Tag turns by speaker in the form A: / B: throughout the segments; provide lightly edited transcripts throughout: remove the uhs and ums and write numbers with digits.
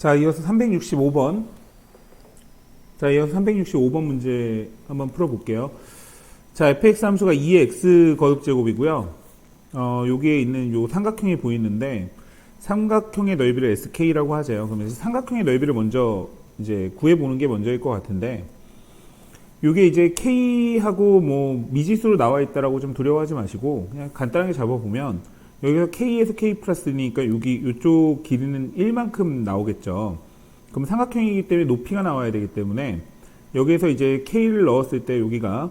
A: 자, 이어서 365번. 자, 이어서 365번 문제 한번 풀어볼게요. 자, fx 함수가 2의 x 거듭제곱이고요. 여기에 있는 요 삼각형이 보이는데, 삼각형의 넓이를 sk라고 하죠. 그러면 삼각형의 넓이를 먼저 이제 구해보는 게 먼저일 것 같은데, 요게 이제 k하고 뭐 미지수로 나와 있다라고 좀 두려워하지 마시고, 그냥 간단하게 잡아보면, 여기서 k에서 k 플러스니까 여기 이쪽 길이는 1만큼 나오겠죠. 그럼 삼각형이기 때문에 높이가 나와야 되기 때문에 여기에서 이제 k를 넣었을 때 여기가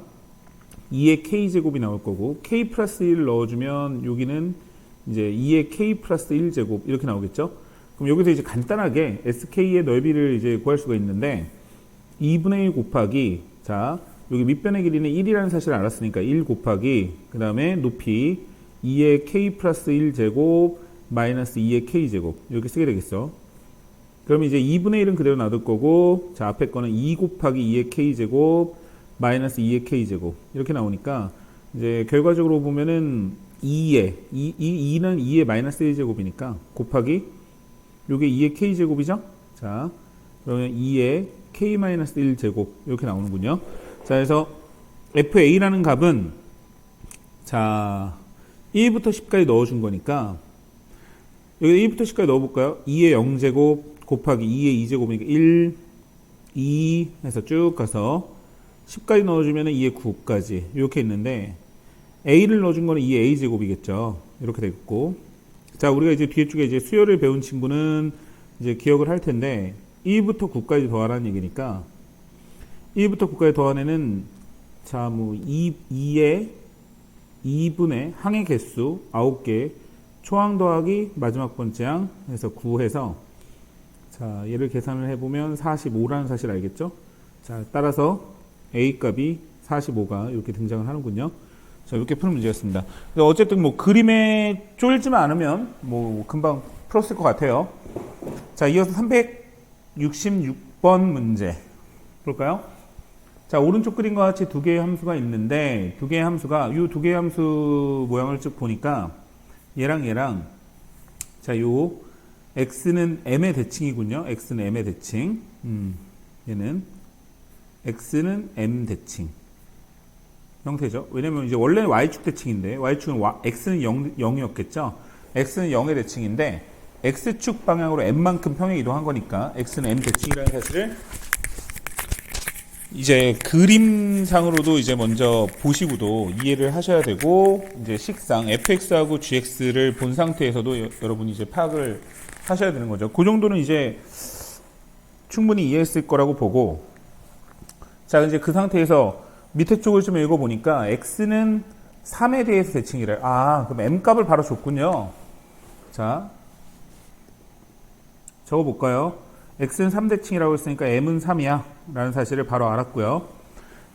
A: 2의 k제곱이 나올 거고, k 플러스 1을 넣어주면 여기는 이제 2의 k 플러스 1제곱 이렇게 나오겠죠. 그럼 여기서 이제 간단하게 sk의 넓이를 이제 구할 수가 있는데 2분의 1 곱하기, 자 여기 밑변의 길이는 1이라는 사실을 알았으니까 1 곱하기 그 다음에 높이 2의 k 플러스 1제곱 마이너스 2의 k제곱 이렇게 쓰게 되겠어. 그럼 이제 2분의 1은 그대로 놔둘 거고, 자 앞에 거는 2 곱하기 2의 k제곱 마이너스 2의 k제곱 이렇게 나오니까 이제 결과적으로 보면은 2는 2의 마이너스 1제곱이니까 곱하기 요게 2의 k제곱이죠. 자 그러면 2의 k 마이너스 1제곱 이렇게 나오는군요. 자 그래서 fa라는 값은 자 1부터 10까지 넣어준 거니까 여기 1부터 10까지 넣어볼까요? 2의 0제곱 곱하기 2의 2제곱이니까 1, 2 해서 쭉 가서 10까지 넣어주면 2의 9까지 이렇게 있는데 a를 넣어준 거는 2의 a제곱이겠죠. 이렇게 되겠고, 자 우리가 이제 뒤에 쪽에 이제 수열을 배운 친구는 이제 기억을 할 텐데 1부터 9까지 더하라는 얘기니까 1부터 9까지 더하는 자 뭐 2의 2분의 항의 개수 9개 초항 더하기 마지막 번째 항 해서 9 해서 자 얘를 계산을 해보면 45라는 사실 알겠죠? 자 따라서 a 값이 45가 이렇게 등장을 하는군요. 자 이렇게 푸는 문제였습니다. 어쨌든 뭐 그림에 쫄지만 않으면 뭐 금방 풀었을 것 같아요. 자 이어서 366번 문제 볼까요? 자 오른쪽 그림과 같이 두 개의 함수가 있는데 두 개의 함수가 이 두 개의 함수 모양을 쭉 보니까 얘랑 자 요 x는 m의 대칭이군요. x는 m의 대칭. 얘는 x는 m 대칭 형태죠. 왜냐면 이제 원래는 y축 대칭인데 y축은 x는 0이었겠죠. x는 0의 대칭인데 x축 방향으로 m만큼 평행 이동한 거니까 x는 m 대칭이라는 사실을 이제 그림상으로도 이제 먼저 보시고도 이해를 하셔야 되고, 이제 식상 fx하고 gx를 본 상태에서도 여러분이 이제 파악을 하셔야 되는 거죠. 그 정도는 이제 충분히 이해했을 거라고 보고, 자 이제 그 상태에서 밑에 쪽을 좀 읽어보니까 x는 3에 대해서 대칭이래. 아 그럼 m 값을 바로 줬군요. 자 적어볼까요? x는 3대칭이라고 했으니까 m은 3이야 라는 사실을 바로 알았고요.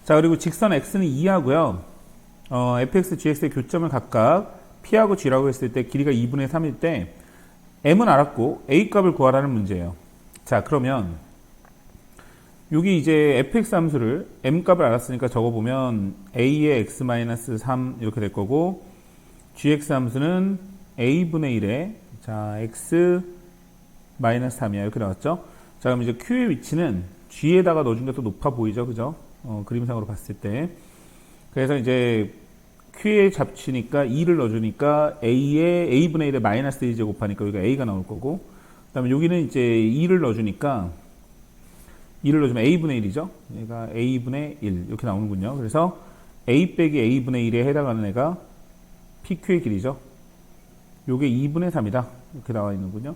A: 자 그리고 직선 x는 2하고요. fx, gx의 교점을 각각 p하고 g라고 했을 때 길이가 2분의 3일 때 m은 알았고 a 값을 구하라는 문제예요. 자 그러면 여기 이제 fx 함수를 m 값을 알았으니까 적어보면 a의 x-3 이렇게 될 거고, gx 함수는 a분의 1에 자 x 마이너스 3이야 이렇게 나왔죠. 자 그럼 이제 q의 위치는 g에다가 넣어준 게 더 높아 보이죠, 그죠? 그림상으로 봤을 때. 그래서 이제 q의 잡치니까 2를 넣어주니까 a의 a분의 1에 마이너스 1 제곱하니까 여기가 a가 나올 거고, 그 다음에 여기는 이제 2를 넣어주니까 2를 넣어주면 a분의 1이죠. 얘가 a분의 1 이렇게 나오는군요. 그래서 a 빼기 a분의 1에 해당하는 애가 pq의 길이죠. 요게 2분의 3이다 이렇게 나와 있는군요.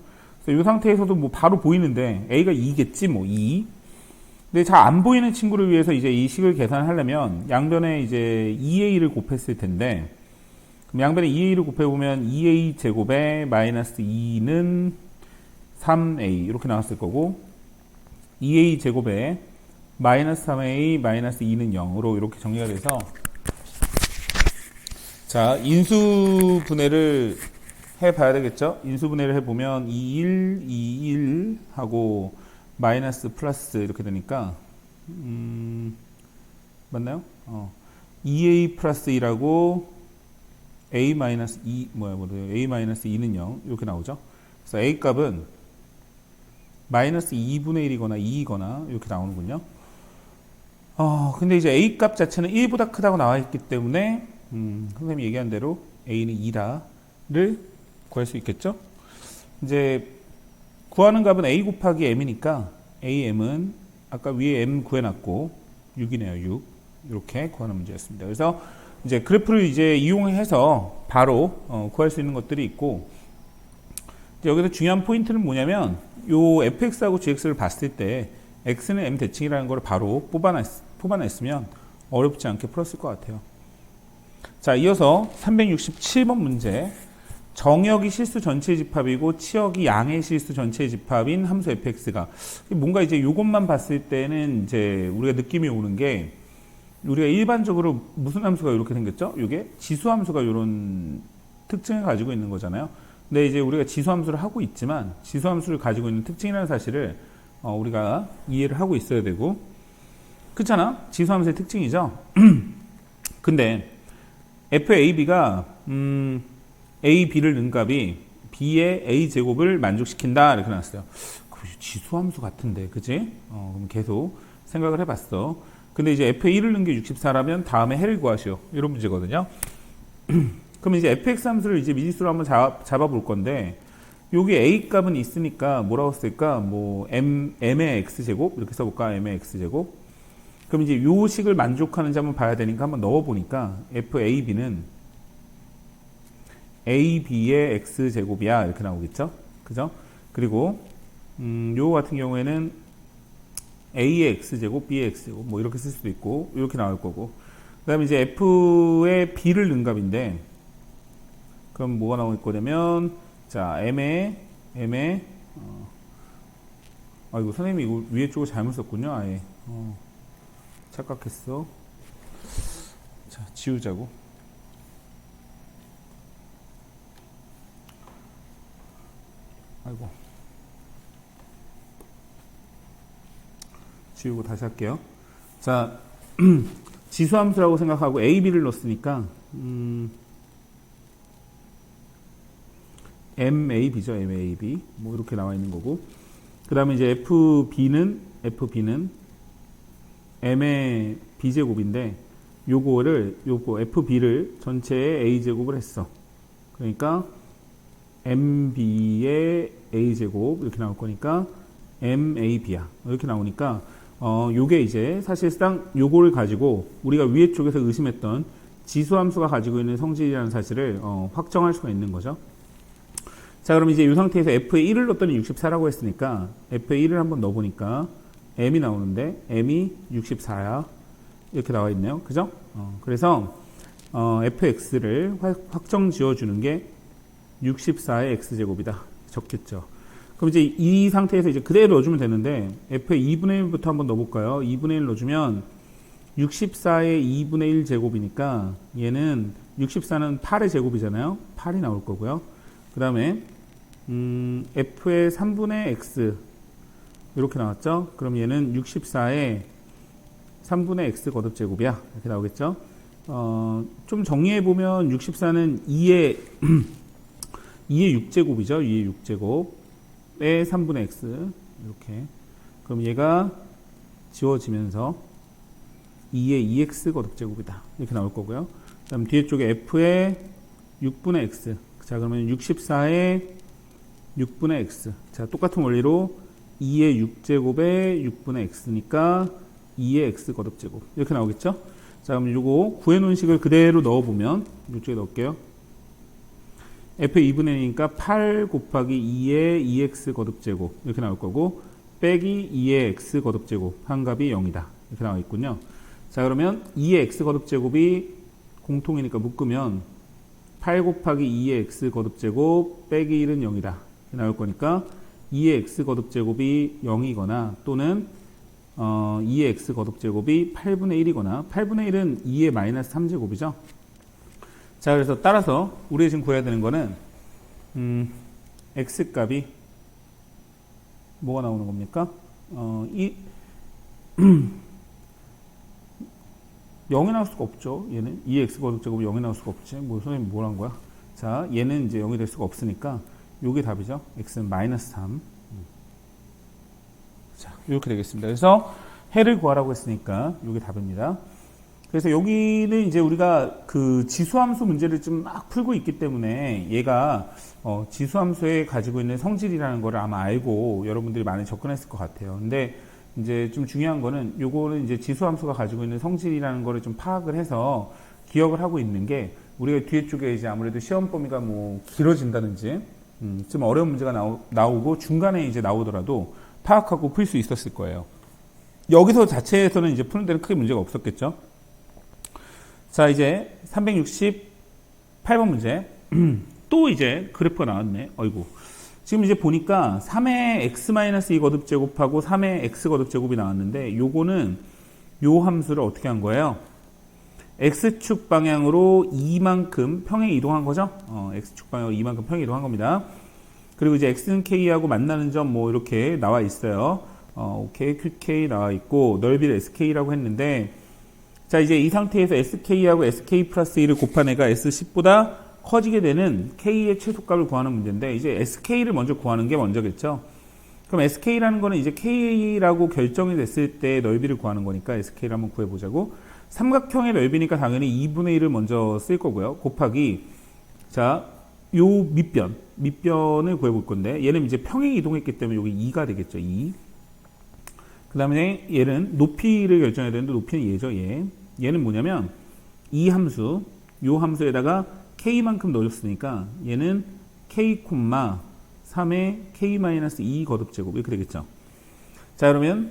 A: 이 상태에서도 뭐 바로 보이는데 a가 2겠지 뭐 2. 근데 잘 안 보이는 친구를 위해서 이제 이 식을 계산하려면 양변에 이제 2a를 곱했을 텐데, 그럼 양변에 2a를 곱해보면 2a 제곱에 마이너스 2는 3a 이렇게 나왔을 거고, 2a 제곱에 마이너스 3a 마이너스 2는 0으로 이렇게 정리가 돼서, 자 인수분해를 해봐야 되겠죠? 인수분해를 해보면 21, 21 하고 마이너스 플러스 이렇게 되니까 맞나요? 2a 플러스 1하고 a 마이너스 2 a 마이너스 2는 0 이렇게 나오죠. 그래서 a 값은 마이너스 2분의 1이거나 2이거나 이렇게 나오는군요. 근데 이제 a 값 자체는 1보다 크다고 나와 있기 때문에 선생님이 얘기한 대로 a는 2라를 구할 수 있겠죠. 이제 구하는 값은 a 곱하기 m이니까 am은 아까 위에 m 구해놨고 6이네요. 6 이렇게 구하는 문제였습니다. 그래서 이제 그래프를 이제 이용해서 바로 구할 수 있는 것들이 있고, 여기서 중요한 포인트는 뭐냐면 요 fx하고 gx를 봤을 때 x는 m 대칭이라는 걸 바로 뽑아냈으면 어렵지 않게 풀었을 것 같아요. 자, 이어서 367번 문제. 정역이 실수 전체의 집합이고 치역이 양의 실수 전체의 집합인 함수 fx가, 뭔가 이제 요것만 봤을 때는 이제 우리가 느낌이 오는 게, 우리가 일반적으로 무슨 함수가 이렇게 생겼죠? 이게 지수 함수가 이런 특징을 가지고 있는 거잖아요. 근데 이제 우리가 지수 함수를 하고 있지만 지수 함수를 가지고 있는 특징이라는 사실을 우리가 이해를 하고 있어야 되고, 그렇잖아? 지수 함수의 특징이죠. 근데 FAB가 A, B를 넣은 값이 B의 A 제곱을 만족시킨다 이렇게 나왔어요. 지수 함수 같은데, 그지? 그럼 계속 생각을 해봤어. 근데 이제 FA를 넣은 게 64라면 다음에 해를 구하시오. 이런 문제거든요. 그럼 이제 fx 함수를 이제 미지수로 한번 잡아볼 건데, 여기 a 값은 있으니까 뭐라고 쓸까? 뭐 m의 x제곱 이렇게 써볼까? m의 x제곱. 그럼 이제 요 식을 만족하는지 한번 봐야 되니까 한번 넣어보니까 FAB는 AB의 x제곱이야 이렇게 나오겠죠? 그죠? 그리고 요 같은 경우에는 A의 x제곱, B의 x제곱 뭐 이렇게 쓸 수도 있고 이렇게 나올 거고, 그 다음에 이제 F의 B를 넣은 값인데, 그럼 뭐가 나올 거냐면, 자, 아이고, 선생님이 이거 위에 쪽을 잘못 썼군요, 아예. 착각했어. 자, 지우자고. 아이고. 지우고 다시 할게요. 자, 지수함수라고 생각하고 A, B를 넣었으니까, MAB죠, MAB. 뭐, 이렇게 나와 있는 거고. 그 다음에 이제 FB는 M의 B제곱인데, 요거 FB를 전체의 A제곱을 했어. 그러니까, MB의 A제곱, 이렇게 나올 거니까, MAB야. 이렇게 나오니까, 요게 이제 사실상 요거를 가지고 우리가 위에 쪽에서 의심했던 지수함수가 가지고 있는 성질이라는 사실을 확정할 수가 있는 거죠. 자, 그럼 이제 이 상태에서 f에 1을 넣었더니 64라고 했으니까 f에 1을 한번 넣어보니까 m이 나오는데 m이 64야. 이렇게 나와 있네요. 그죠? 그래서 fx를 확정 지어주는 게 64의 x제곱이다. 적겠죠. 그럼 이제 이 상태에서 이제 그대로 넣어주면 되는데, f의 2분의 1부터 한번 넣어볼까요? 2분의 1 넣어주면 64의 2분의 1 제곱이니까 얘는 64는 8의 제곱이잖아요. 8이 나올 거고요. 그 다음에 f의 3분의 x 이렇게 나왔죠. 그럼 얘는 64의 3분의 x 거듭제곱이야. 이렇게 나오겠죠. 좀 정리해보면 64는 2의 6제곱이죠. 2의 6제곱. 의 3분의 x 이렇게. 그럼 얘가 지워지면서 2의 2x 거듭제곱이다 이렇게 나올 거고요. 그 다음 뒤에 쪽에 f의 6분의 x, 자 그러면 64의 6분의 x, 자 똑같은 원리로 2의 6제곱의 6분의 x니까 2의 x 거듭제곱 이렇게 나오겠죠. 자 그럼 요거 구해놓은 식을 그대로 넣어보면, 이쪽에 넣을게요. f의 2분의 1이니까 8 곱하기 2의 2x 거듭제곱 이렇게 나올 거고, 빼기 2의 x 거듭제곱 한 값이 0이다 이렇게 나와 있군요. 자 그러면 2의 x 거듭제곱이 공통이니까 묶으면 8 곱하기 2의 x 거듭제곱 빼기 1은 0이다 이렇게 나올 거니까 2의 x 거듭제곱이 0이거나 또는 2의 x 거듭제곱이 8분의 1이거나, 8분의 1은 2의 마이너스 3제곱이죠. 자, 그래서 따라서 우리가 지금 구해야 되는 거는 x 값이 뭐가 나오는 겁니까? 0이 나올 수가 없죠. 얘는 2x 거듭제곱이 0이 나올 수가 없지. 뭐 선생님 뭘 한 거야? 자, 얘는 이제 0이 될 수가 없으니까 요게 답이죠. x는 마이너스 3. 자, 이렇게 되겠습니다. 그래서 해를 구하라고 했으니까 이게 답입니다. 그래서 여기는 이제 우리가 그 지수함수 문제를 좀 막 풀고 있기 때문에 얘가 지수함수에 가지고 있는 성질이라는 거를 아마 알고 여러분들이 많이 접근했을 것 같아요. 근데 이제 좀 중요한 거는 요거는 이제 지수함수가 가지고 있는 성질이라는 거를 좀 파악을 해서 기억을 하고 있는 게 우리가 뒤에 쪽에 이제 아무래도 시험 범위가 뭐 길어진다든지 좀 어려운 문제가 나오고 중간에 이제 나오더라도 파악하고 풀 수 있었을 거예요. 여기서 자체에서는 이제 푸는 데는 크게 문제가 없었겠죠. 자, 이제 368번 문제. 또 이제 그래프가 나왔네. 어이구. 지금 이제 보니까 3의 x-2 거듭제곱하고 3의 x 거듭제곱이 나왔는데 요거는 요 함수를 어떻게 한 거예요? x축 방향으로 2만큼 평행 이동한 거죠? x축 방향으로 2만큼 평행 이동한 겁니다. 그리고 이제 x는 k하고 만나는 점 뭐 이렇게 나와 있어요. 오케이, qk 나와 있고 넓이를 sk라고 했는데 자, 이제 이 상태에서 sk하고 sk 플러스 1을 곱한 애가 s10보다 커지게 되는 k의 최소값을 구하는 문제인데 이제 sk를 먼저 구하는 게 먼저겠죠. 그럼 sk라는 거는 이제 k라고 결정이 됐을 때 넓이를 구하는 거니까 sk를 한번 구해보자고. 삼각형의 넓이니까 당연히 2분의 1을 먼저 쓸 거고요. 곱하기 자, 요 밑변을 구해볼 건데 얘는 이제 평행 이동했기 때문에 여기 2가 되겠죠. 2. 그 다음에 얘는 높이를 결정해야 되는데 높이는 얘죠. 얘는 뭐냐면 이 함수, 요 함수에다가 k만큼 넣어줬으니까 얘는 k, 3의 k-2 거듭제곱 이렇게 되겠죠. 자, 그러면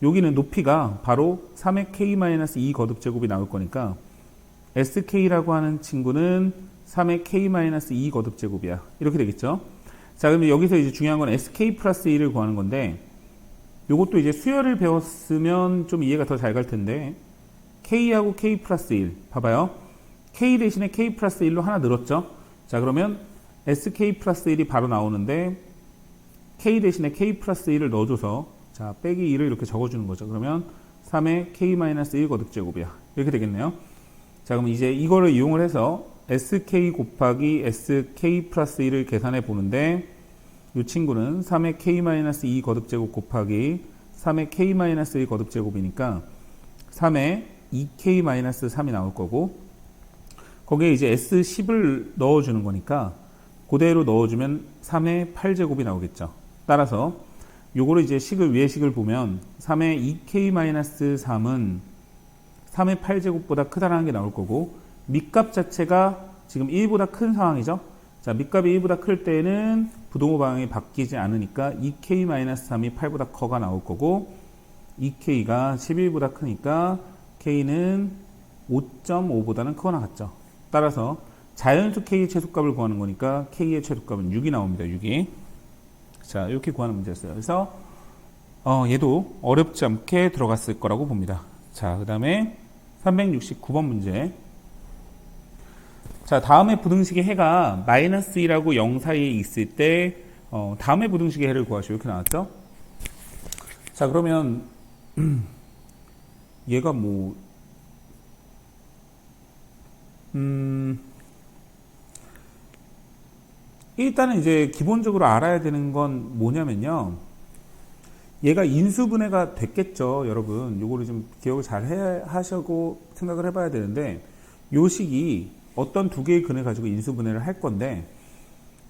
A: 여기는 높이가 바로 3의 k-2 거듭제곱이 나올 거니까 sk라고 하는 친구는 3의 k-2 거듭제곱이야. 이렇게 되겠죠. 자, 그러면 여기서 이제 중요한 건 sk 플러스 1을 구하는 건데 요것도 이제 수열을 배웠으면 좀 이해가 더 잘 갈 텐데 k하고 k 플러스 1 봐봐요. k 대신에 k 플러스 1로 하나 늘었죠. 자, 그러면 sk 플러스 1이 바로 나오는데 k 대신에 k 플러스 1을 넣어줘서 자, 빼기 2를 이렇게 적어주는 거죠. 그러면 3의 k-1 거듭제곱이야. 이렇게 되겠네요. 자, 그럼 이제 이거를 이용을 해서 sk 곱하기 sk 플러스 1을 계산해 보는데 이 친구는 3의 k-2 거듭제곱 곱하기 3의 k-1 거듭제곱이니까 3의 2k-3이 나올 거고 거기에 이제 s10을 넣어주는 거니까 그대로 넣어주면 3의 8제곱이 나오겠죠. 따라서 요거를 이제 위의 식을 보면 3의 2k-3은 3의 8제곱보다 크다라는 게 나올 거고 밑값 자체가 지금 1보다 큰 상황이죠. 자, 밑값이 1보다 클 때는 부동호 방향이 바뀌지 않으니까 2k-3이 8보다 커가 나올 거고 2k가 11보다 크니까 k는 5.5보다는 크거나 같죠. 따라서 자연수 k의 최소값을 구하는 거니까 k의 최소값은 6이 나옵니다. 6이. 자, 이렇게 구하는 문제였어요. 그래서 얘도 어렵지 않게 들어갔을 거라고 봅니다. 자, 그 다음에 369번 문제. 자, 다음에 부등식의 해가 마이너스 1하고 0 사이에 있을 때 다음에 부등식의 해를 구하시오. 이렇게 나왔죠? 자, 그러면 얘가 뭐 일단은 이제 기본적으로 알아야 되는 건 뭐냐면요. 얘가 인수분해가 됐겠죠, 여러분. 요거를 좀 기억을 잘 하시고 생각을 해봐야 되는데 요 식이 어떤 두 개의 근을 가지고 인수분해를 할 건데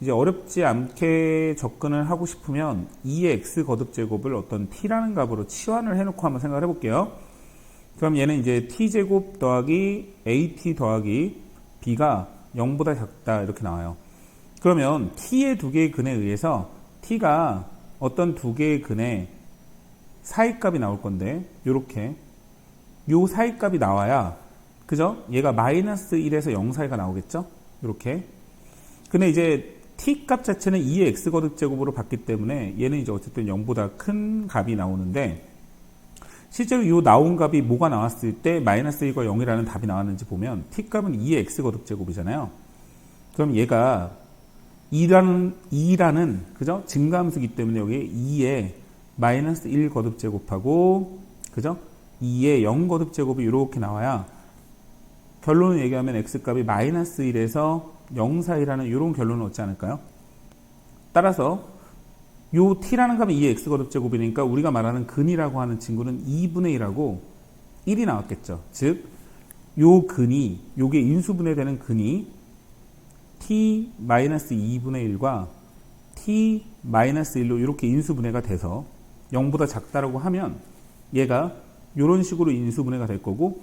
A: 이제 어렵지 않게 접근을 하고 싶으면 2의 x 거듭제곱을 어떤 t라는 값으로 치환을 해놓고 한번 생각을 해볼게요. 그럼 얘는 이제 t제곱 더하기 at 더하기 b가 0보다 작다 이렇게 나와요. 그러면 t의 두 개의 근에 의해서 t가 어떤 두 개의 근의 사이값이 나올 건데 요렇게 요 사이값이 나와야 그죠? 얘가 마이너스 1에서 0 사이가 나오겠죠? 요렇게. 근데 이제 t 값 자체는 2의 x 거듭제곱으로 봤기 때문에 얘는 이제 어쨌든 0보다 큰 값이 나오는데 실제로 요 나온 값이 뭐가 나왔을 때 마이너스 1과 0이라는 답이 나왔는지 보면 t 값은 2의 x 거듭제곱이잖아요. 그럼 얘가 2라는 그죠? 증가함수기 때문에 여기 2의 마이너스 1 거듭제곱하고 그죠? 2의 0 거듭제곱이 이렇게 나와야 결론을 얘기하면 x값이 마이너스 1에서 0 사이라는 이런 결론을 얻지 않을까요? 따라서 요 t라는 값이 2의 x 거듭제곱이니까 우리가 말하는 근이라고 하는 친구는 2분의 1하고 1이 나왔겠죠. 즉, 요 근이, 요게 인수분해되는 근이 t-2분의 1과 t-1로 이렇게 인수분해가 돼서 0보다 작다라고 하면 얘가 요런 식으로 인수분해가 될 거고,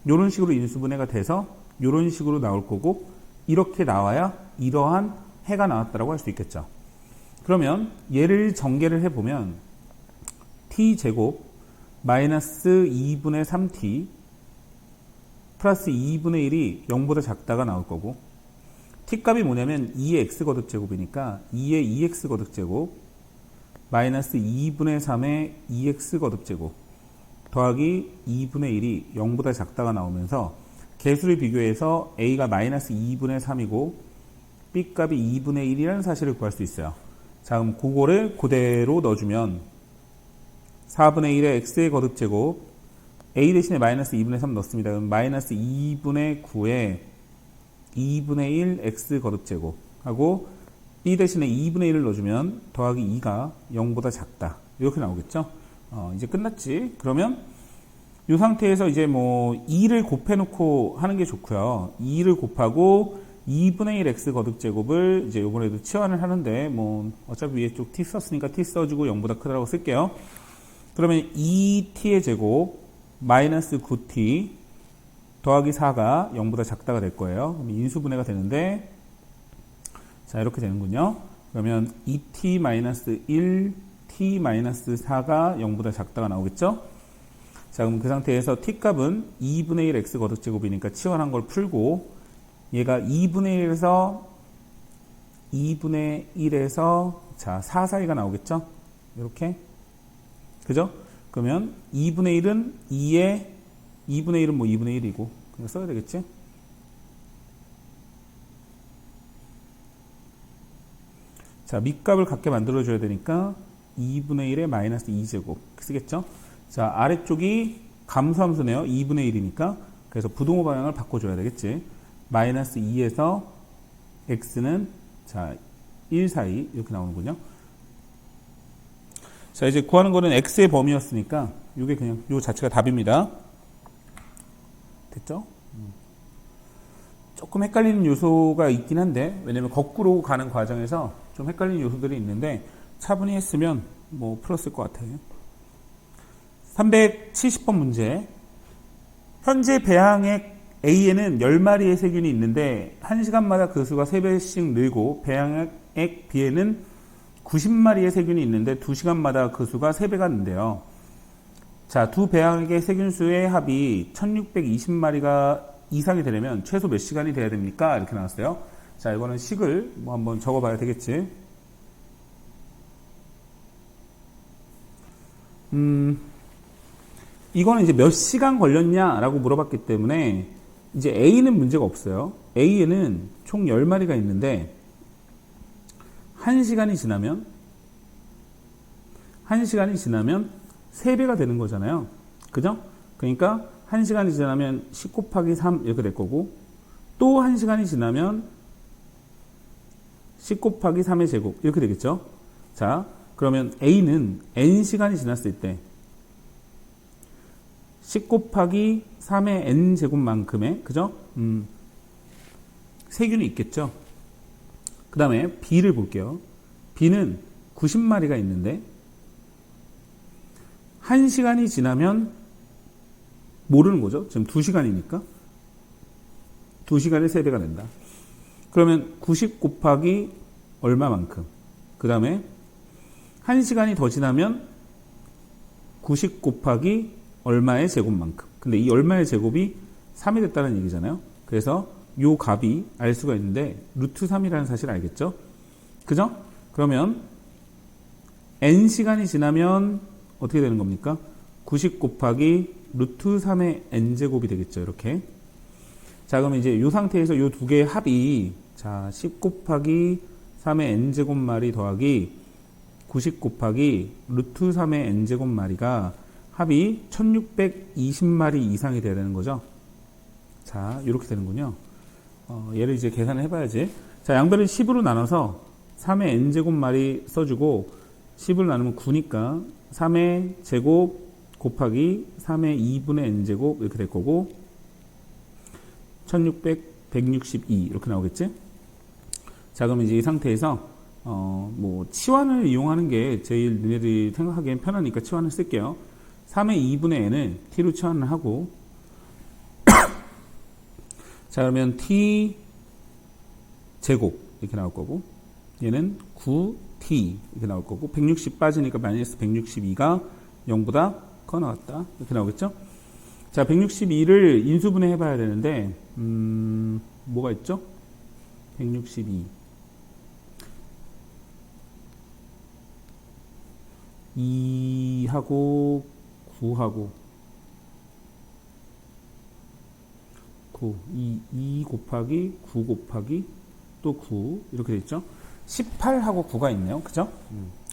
A: 요런 식으로 인수분해가 돼서 요런 식으로 나올 거고, 이렇게 나와야 이러한 해가 나왔다라고 할 수 있겠죠. 그러면 얘를 전개를 해보면 t제곱 마이너스 2분의 3t 플러스 2분의 1이 0보다 작다가 나올 거고, t값이 뭐냐면 2의 x 거듭제곱이니까 2의 2x 거듭제곱 마이너스 2분의 3의 2x 거듭제곱 더하기 2분의 1이 0보다 작다가 나오면서 개수를 비교해서 a가 마이너스 2분의 3이고 b값이 2분의 1이라는 사실을 구할 수 있어요. 자, 그럼 그거를 그대로 넣어주면 4분의 1의 x의 거듭제곱 a 대신에 마이너스 2분의 3 넣습니다. 그럼 마이너스 2분의 9에 2분의 1 x 거듭제곱 하고 b 대신에 2분의 1을 넣어주면 더하기 2가 0보다 작다. 이렇게 나오겠죠? 이제 끝났지. 그러면 이 상태에서 이제 뭐 2를 곱해놓고 하는 게 좋고요. 2를 곱하고 2분의 1 x 거듭제곱을 이제 요번에도 치환을 하는데 뭐 어차피 위에 쪽 t 썼으니까 t 써주고 0보다 크다라고 쓸게요. 그러면 2t의 제곱 마이너스 9t 더하기 4가 0보다 작다가 될 거예요. 그럼 인수분해가 되는데 자 이렇게 되는군요. 그러면 2t-1 t-4가 0보다 작다가 나오겠죠. 자 그럼 그 상태에서 t값은 2분의 1 x 거듭제곱이니까 치환한 걸 풀고 얘가 2분의 1에서 자 4 사이가 나오겠죠. 이렇게 그죠? 그러면 2분의 1은 2분의 1은 뭐 2분의 1이고 그냥 써야 되겠지? 자 밑값을 같게 만들어줘야 되니까 2분의 1에 마이너스 2제곱 쓰겠죠? 자 아래쪽이 감소함수네요. 2분의 1이니까 그래서 부동호 방향을 바꿔줘야 되겠지? 마이너스 2에서 x는 자 1 사이 이렇게 나오는군요. 자 이제 구하는 거는 x의 범위였으니까 이게 그냥 요 자체가 답입니다. 됐죠? 조금 헷갈리는 요소가 있긴 한데 왜냐면 거꾸로 가는 과정에서 좀 헷갈리는 요소들이 있는데 차분히 했으면 뭐 풀었을 것 같아요. 370번 문제. 현재 배항액 A에는 10마리의 세균이 있는데 1시간마다 그 수가 3배씩 늘고 배항액 B에는 90마리의 세균이 있는데 2시간마다 그 수가 3배가 는데요. 자, 두 배항액의 세균수의 합이 1620마리가 이상이 되려면 최소 몇 시간이 돼야 됩니까? 이렇게 나왔어요. 자, 이거는 식을 뭐 한번 적어봐야 되겠지. 이거는 이제 몇 시간 걸렸냐라고 물어봤기 때문에 이제 A는 문제가 없어요. A에는 총 10마리가 있는데 1시간이 지나면 3배가 되는 거잖아요. 그죠? 그러니까 1시간이 지나면 10 곱하기 3 이렇게 될 거고 또 1시간이 지나면 10 곱하기 3의 제곱 이렇게 되겠죠. 자, 그러면 A는 n시간이 지났을 때 10 곱하기 3의 n제곱만큼의 그죠? 세균이 있겠죠. 그 다음에 B를 볼게요. B는 90마리가 있는데 1시간이 지나면 모르는 거죠. 지금 2시간이니까 2시간에 3배가 된다. 그러면 90 곱하기 얼마만큼 그 다음에 1시간이 더 지나면 90 곱하기 얼마의 제곱만큼. 근데 이 얼마의 제곱이 3이 됐다는 얘기잖아요. 그래서 요 값이 알 수가 있는데 루트 3이라는 사실 알겠죠? 그죠? 그러면 n시간이 지나면 어떻게 되는 겁니까? 90 곱하기 루트 3의 n제곱이 되겠죠. 이렇게. 자, 그러면 이제 요 상태에서 요 두 개의 합이 자, 10 곱하기 3의 n제곱마리 더하기 90 곱하기 루트 3의 n제곱마리가 합이 1620마리 이상이 돼야 되는 거죠. 자, 이렇게 되는군요. 얘를 이제 계산을 해봐야지. 자, 양변을 10으로 나눠서 3의 n제곱마리 써주고 10을 나누면 9니까 3의 제곱 곱하기 3의 2분의 n제곱 이렇게 될 거고 1600, 162 이렇게 나오겠지? 자, 그럼 이제 이 상태에서 뭐 치환을 이용하는 게 제일 너네들이 생각하기엔 편하니까 치환을 쓸게요. 3의 2분의 n을 t로 치환을 하고 자, 그러면 t 제곱 이렇게 나올 거고 얘는 9t 이렇게 나올 거고 160 빠지니까 마이너스 162가 0보다 커 나왔다 이렇게 나오겠죠? 자, 162를 인수분해 해봐야 되는데 뭐가 있죠? 162 2하고 9하고 9 2 곱하기 9 곱하기 또 9 이렇게 됐죠? 18하고 9가 있네요. 그죠?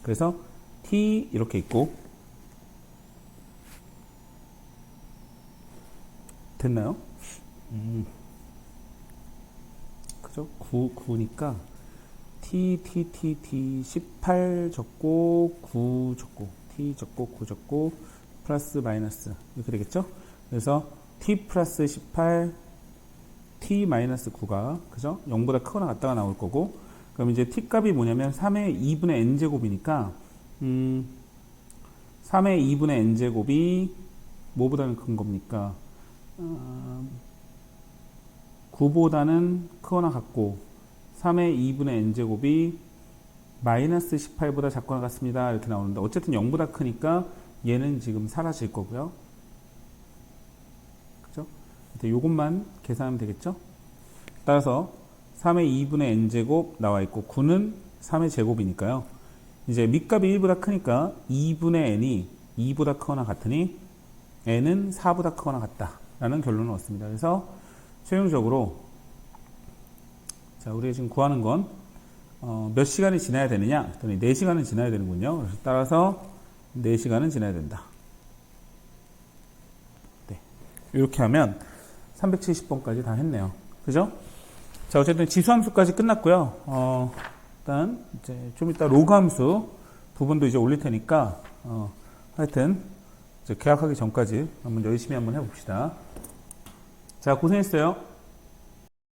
A: 그래서 t 이렇게 있고 됐나요? 그죠? 9니까 t 18 적고 9 적고 t 적고 9 적고 플러스 마이너스 이렇게 되겠죠? 그래서 t 플러스 18 t 마이너스 9가 그죠? 0보다 크거나 같다가 나올 거고 그럼 이제 t 값이 뭐냐면 3의 2분의 n제곱이니까 3의 2분의 n제곱이 뭐보다는 큰 겁니까? 9보다는 크거나 같고 3의 2분의 n제곱이 마이너스 18보다 작거나 같습니다. 이렇게 나오는데 어쨌든 0보다 크니까 얘는 지금 사라질 거고요. 그죠? 요것만 계산하면 되겠죠? 따라서 3의 2분의 n제곱 나와 있고 9는 3의 제곱이니까요. 이제 밑값이 1보다 크니까 2분의 n이 2보다 크거나 같으니 n은 4보다 크거나 같다 라는 결론을 얻습니다. 그래서 최종적으로 자, 우리가 지금 구하는 건 몇 시간이 지나야 되느냐 했더니 4시간은 지나야 되는군요. 그래서 따라서 4시간은 지나야 된다. 네. 이렇게 하면 370번까지 다 했네요. 그죠? 자, 어쨌든 지수함수까지 끝났고요. 일단 이제 좀 이따 로그 함수 부분도 이제 올릴 테니까 하여튼 이제 계약하기 전까지 한번 열심히 한번 해봅시다. 자, 고생했어요.